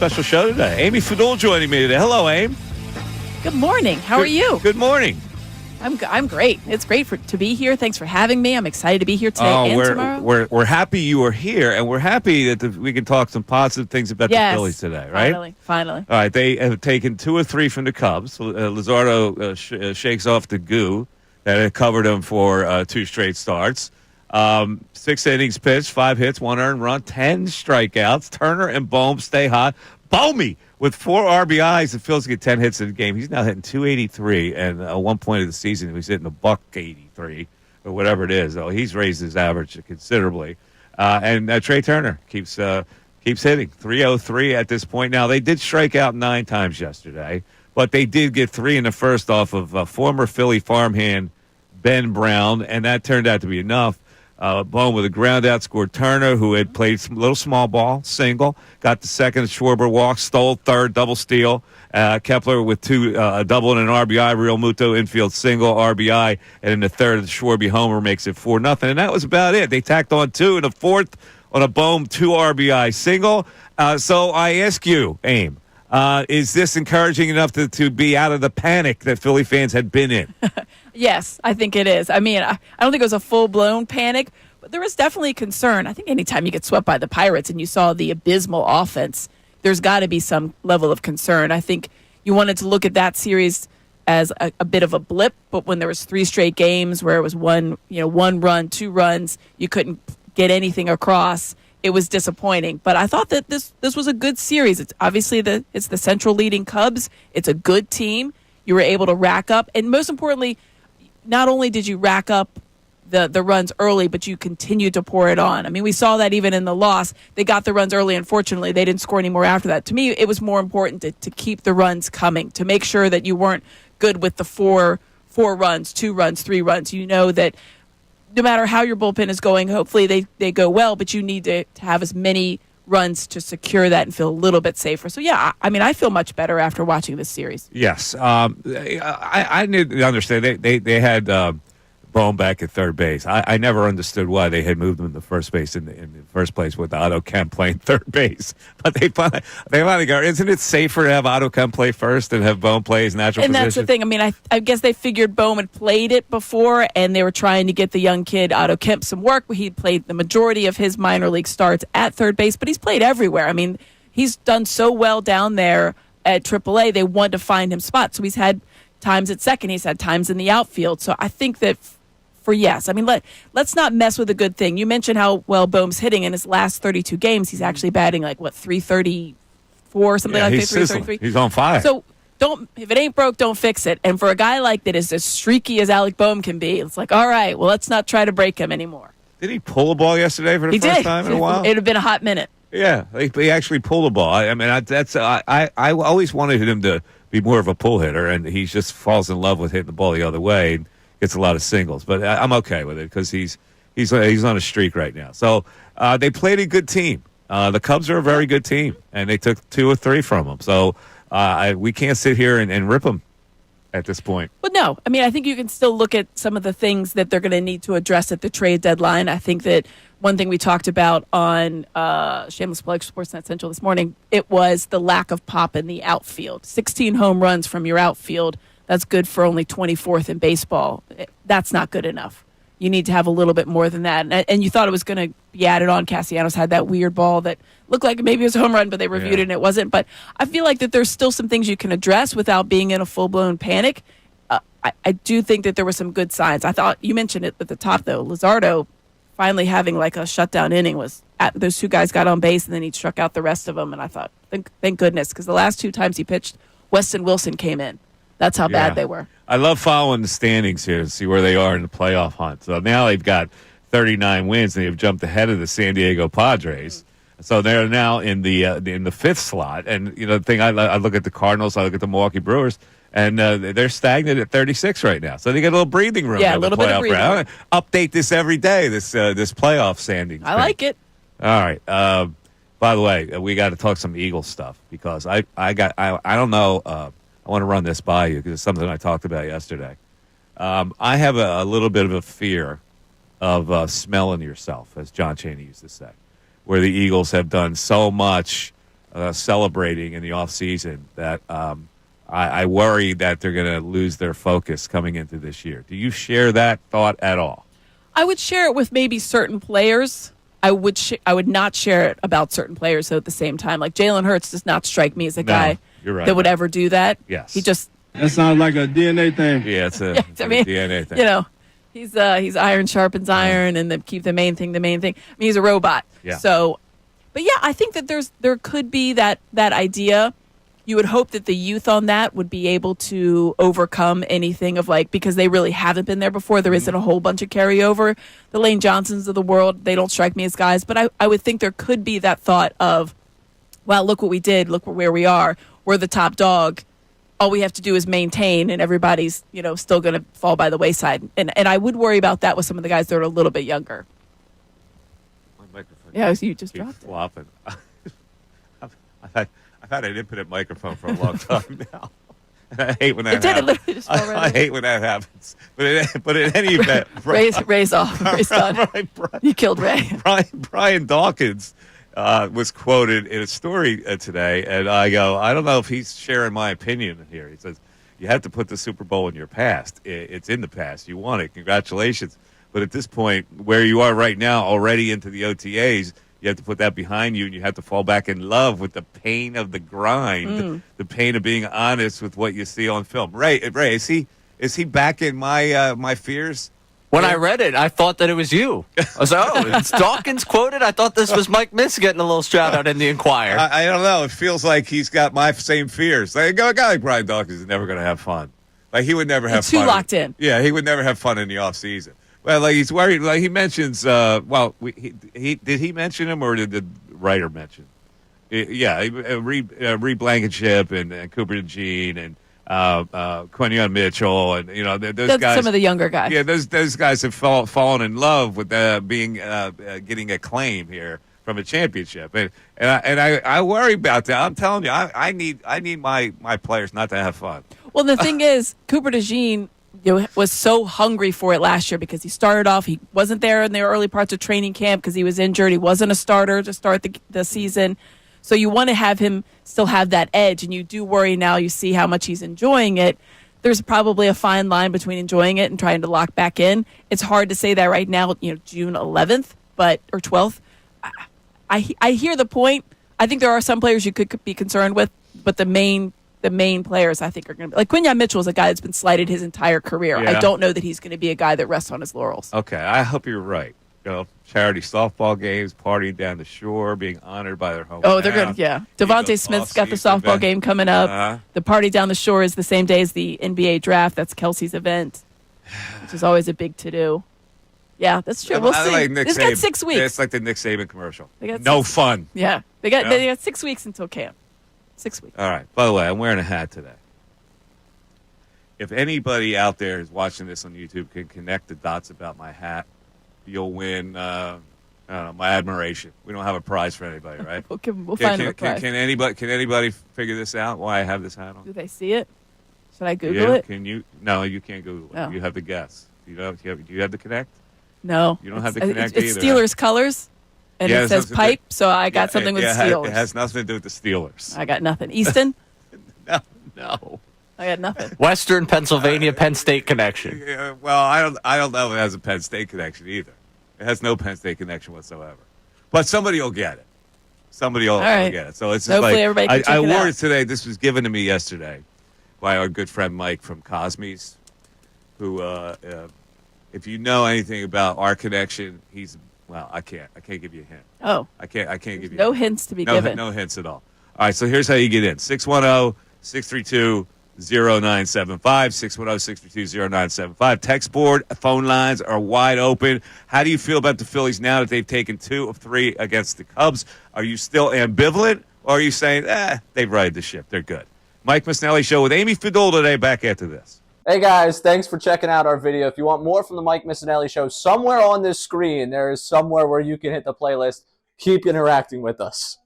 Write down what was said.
special show today. Amy Fadul joining me today. Hello, Aim. Good morning. How are you? Good morning. I'm great. It's great to be here. Thanks for having me. I'm excited to be here today and tomorrow. We're happy you are here, and we're happy that we can talk some positive things about the Phillies today, right? Finally. All right, they have taken 2 or 3 from the Cubs. Luzardo shakes off the goo that had covered him for 2 straight starts. 6 innings pitched, 5 hits, 1 earned run, 10 strikeouts. Turner and Bohm stay hot. Bohmy with 4 RBIs. The Phillies get 10 hits in the game. He's now hitting 283, and at one point of the season, he was hitting a $183 or whatever it is. Oh, he's raised his average considerably. And Trey Turner keeps hitting 303 at this point. Now, they did strike out 9 times yesterday, but they did get 3 in the first off of former Philly farmhand Ben Brown, and that turned out to be enough. Bohm with a ground out scored Turner, who had played some little small ball, single, got the second. Schwarber walk, stole third, double steal. Kepler with 2, a double and an RBI. Real Muto infield single, RBI, and in the third, the Schwarber homer makes it 4-0, and that was about it. They tacked on 2 in the fourth on a Bohm 2 RBI single. So I ask you, Aim, is this encouraging enough to be out of the panic that Philly fans had been in? Yes, I think it is. I mean, I don't think it was a full-blown panic, but there was definitely concern. I think anytime you get swept by the Pirates and you saw the abysmal offense, there's got to be some level of concern. I think you wanted to look at that series as a bit of a blip, but when there was 3 straight games where it was 1 run, 2 runs, you couldn't get anything across. It was disappointing, but I thought that this was a good series. It's obviously it's the Central leading Cubs. It's a good team. You were able to rack up, and most importantly, not only did you rack up the runs early, but you continued to pour it on. I mean, we saw that even in the loss. They got the runs early. Unfortunately, they didn't score any more after that. To me, it was more important to keep the runs coming, to make sure that you weren't good with the four runs, 2 runs, 3 runs. You know that no matter how your bullpen is going, hopefully they go well, but you need to have as many runs to secure that and feel a little bit safer. So, yeah, I mean, I feel much better after watching this series. Yes. I need to understand. They had Bohm back at third base. I never understood why they had moved him to first base in the first place with Otto Kemp playing third base. But they finally go, isn't it safer to have Otto Kemp play first and have Bohm play his natural position? And that's the thing. I mean, I guess they figured Bohm had played it before, and they were trying to get the young kid, Otto Kemp, some work. He played the majority of his minor league starts at third base, but he's played everywhere. I mean, he's done so well down there at AAA, they wanted to find him spots. So he's had times at second. He's had times in the outfield. So I think that yes. I mean, let's not mess with a good thing. You mentioned how well Bohm's hitting in his last 32 games. He's actually batting like, 334, something like that, 333. He's on fire. So if it ain't broke, don't fix it. And for a guy like that is as streaky as Alec Bohm can be, it's like, all right, well, let's not try to break him anymore. Did he pull a ball yesterday for the first time in a while? It would have been a hot minute. Yeah, he actually pulled a ball. I mean, I always wanted him to be more of a pull hitter, and he just falls in love with hitting the ball the other way and gets a lot of singles. But I'm okay with it because he's on a streak right now. So they played a good team. The Cubs are a very good team, and they took 2 or 3 from them. So we can't sit here and rip them at this point. Well, no. I mean, I think you can still look at some of the things that they're going to need to address at the trade deadline. I think that one thing we talked about on Shameless Plug Sportsnet Central this morning, it was the lack of pop in the outfield. 16 home runs from your outfield. That's good for only 24th in baseball. That's not good enough. You need to have a little bit more than that. And you thought it was going to be added on. Castellanos had that weird ball that looked like maybe it was a home run, but they reviewed it and it wasn't. But I feel like that there's still some things you can address without being in a full-blown panic. I do think that there were some good signs. I thought you mentioned it at the top, though. Luzardo finally having like a shutdown inning was those 2 guys got on base and then he struck out the rest of them. And I thought, thank goodness, because the last 2 times he pitched, Weston Wilson came in. That's how bad they were. I love following the standings here to see where they are in the playoff hunt. So now they've got 39 wins, and they've jumped ahead of the San Diego Padres. So they're now in the 5th slot. And, the thing, I look at the Cardinals, I look at the Milwaukee Brewers, and they're stagnant at 36 right now. So they get a little breathing room. Yeah, a little bit of breathing room. Update this every day, this playoff standings. I like it. All right. By the way, we got to talk some Eagles stuff because I don't know. I want to run this by you because it's something I talked about yesterday. I have a little bit of a fear of smelling yourself, as John Chaney used to say, where the Eagles have done so much celebrating in the off season that I worry that they're going to lose their focus coming into this year. Do you share that thought at all? I would share it with maybe certain players. I would not share it about certain players, though, at the same time. Like Jalen Hurts does not strike me as a guy you're right, that would ever do that. Yes. He just... That sounds like a DNA thing. Yeah, it's a DNA thing. You know, he's iron sharpens iron, and then keep the main thing the main thing. I mean, he's a robot. Yeah. So, but yeah, I think that there could be that idea. You would hope that the youth on that would be able to overcome anything of because they really haven't been there before. There isn't a whole bunch of carryover. The Lane Johnsons of the world, they don't strike me as guys, but I would think there could be that thought of, wow, look what we did. Look where we are. We're the top dog. All we have to do is maintain, and everybody's, still going to fall by the wayside. And I would worry about that with some of the guys that are a little bit younger. My microphone. Yeah, you just keeps dropped it. flopping. I've had an infinite microphone for a long time now. And I hate when that happens. It literally just fall right I in. hate when that happens. But in any event, Ray's off. Ray's done. You killed Ray. Brian Dawkins was quoted in a story today, and I go, I don't know if he's sharing my opinion here. He says, you have to put the Super Bowl in your past. It's in the past. You won it. Congratulations. But at this point, where you are right now, already into the OTAs, you have to put that behind you, and you have to fall back in love with the pain of the grind, the pain of being honest with what you see on film. Ray, is he back in my fears? When I read it, I thought that it was you. I was like, oh, it's Dawkins quoted? I thought this was Mike Miss getting a little shout out in the Inquirer. I don't know. It feels like he's got my same fears. Like, a guy like Brian Dawkins is never going to have fun. Like, he would never have fun. Too locked in. Yeah, he would never have fun in the off season. Well, he's worried. Like, he mentions, did he mention him, or did the writer mention? Reed Blankenship and Cooper DeJean and Quinyon Mitchell, and those guys. Some of the younger guys. Yeah, those guys have fallen in love with getting acclaim here from a championship, and I worry about that. I'm telling you, I need my players not to have fun. Well, the thing is, Cooper DeJean was so hungry for it last year because he started off. He wasn't there in the early parts of training camp because he was injured. He wasn't a starter to start the season. So you want to have him still have that edge, and you do worry now. You see how much he's enjoying it. There's probably a fine line between enjoying it and trying to lock back in. It's hard to say that right now, June 11th, or 12th. I hear the point. I think there are some players you could be concerned with, but the main players I think are going to be like Quinyon Mitchell is a guy that's been slighted his entire career. Yeah. I don't know that he's going to be a guy that rests on his laurels. Okay, I hope you're right. Charity softball games, partying down the shore, being honored by their hometown. Oh, they're good. Yeah. Devontae Smith's got the softball game coming up. The party down the shore is the same day as the NBA draft. That's Kelsey's event, which is always a big to-do. Yeah, that's true. We'll see. Like It's got 6 weeks. It's like the Nick Saban commercial. got No fun. Yeah. They got 6 weeks until camp. 6 weeks. All right. By the way, I'm wearing a hat today. If anybody out there who's watching this on YouTube can connect the dots about my hat, you'll win I don't know, my admiration. We don't have a prize for anybody, right? We'll find a prize. Can anybody figure this out, why I have this hat on? Do they see it? Should I Google it? Can you? No, you can't Google it. Oh. You have to guess. Do you have to connect? No. You don't have to connect It's either. Steelers colors, and Yeah, it says pipe, so I got something with Steelers. It has nothing to do with the Steelers. I got nothing. Easton? No. I got nothing. Western Pennsylvania, Penn State connection. Yeah, well, I don't know if it has a Penn State connection either. It has no Penn State connection whatsoever. But somebody will get it. Somebody will right. get it. So it's just Hopefully like everybody can check I it wore out. it today. This was given to me yesterday by our good friend Mike from Cosme's, who, if you know anything about our connection, I can't give you a hint. Oh. I can't give you No a hint. hints to be given. No hints at all. All right, so here's how you get in. 610-632-0975, 610-632-0975. Text board, phone lines are wide open. How do you feel about the Phillies now that they've taken 2 of 3 against the Cubs? Are you still ambivalent, or are you saying, they've righted the ship, they're good? Mike Missanelli Show with Amy Fadul today, back after this. Hey guys, thanks for checking out our video. If you want more from the Mike Missanelli Show, somewhere on this screen, there is somewhere where you can hit the playlist. Keep interacting with us.